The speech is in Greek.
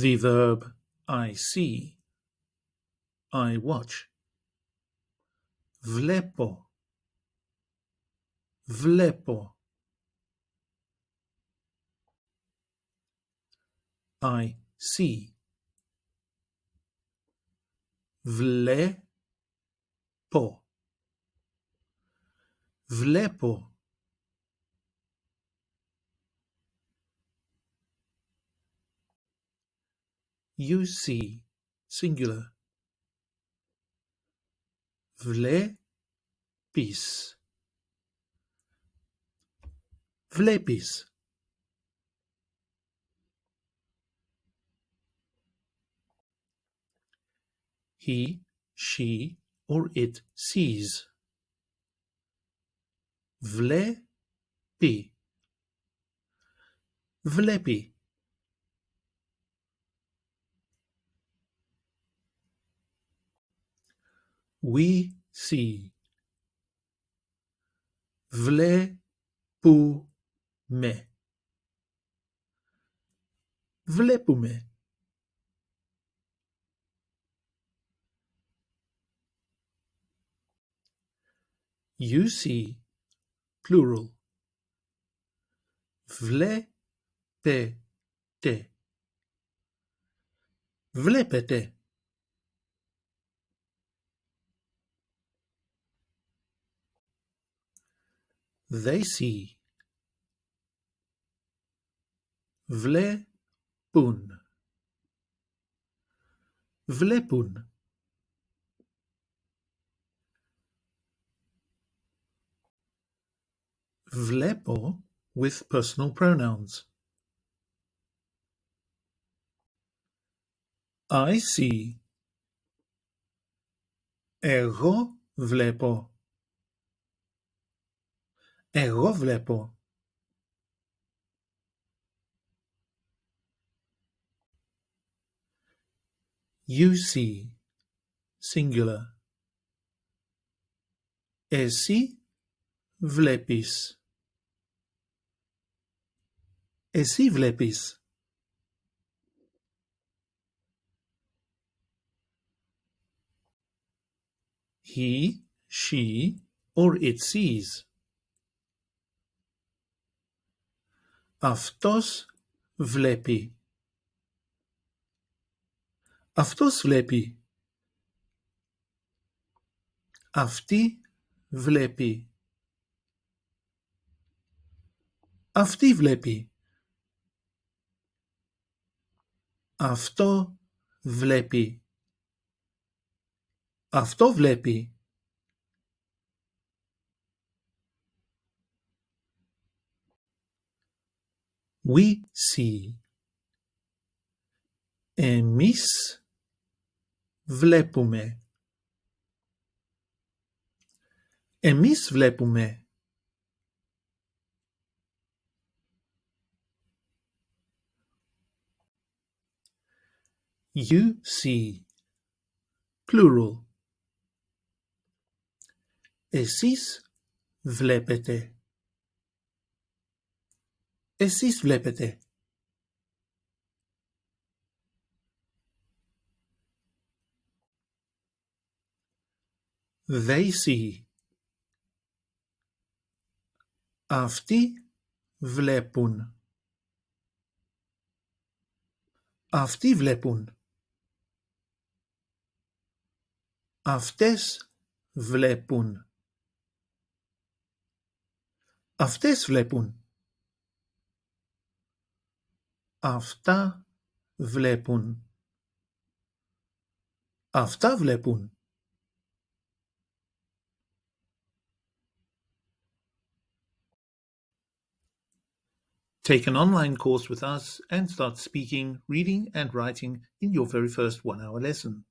The verb I see, I watch. Βλέπω, βλέπω. I see. Βλέπω, βλέπω. You see, singular. Βλέπεις, βλέπεις. He, she, or it sees. Βλέπει, βλέπει. We see. Βλέπουμε, βλέπουμε. You see, plural. Βλέπετε, βλέπετε. They see. Βλέπουν, βλέπουν. Βλέπω with personal pronouns. I see. Εγώ βλέπω. Εγώ βλέπω. You see, singular. Εσύ βλέπεις. Εσύ βλέπεις. He, she, or it sees. Αυτός βλέπει. Αυτός βλέπει. Αυτή βλέπει. Αυτή βλέπει. Αυτό βλέπει. Αυτό βλέπει. We see. Εμείς βλέπουμε. Εμείς βλέπουμε. You see, plural. Εσείς βλέπετε. Εσείς βλέπετε. They see. Αυτοί βλέπουν. Αυτοί βλέπουν. Αυτές βλέπουν. Αυτές βλέπουν. Αυτά βλέπουν. Αυτά βλέπουν. Take an online course with us and start speaking, reading and writing in your very first 1-hour lesson.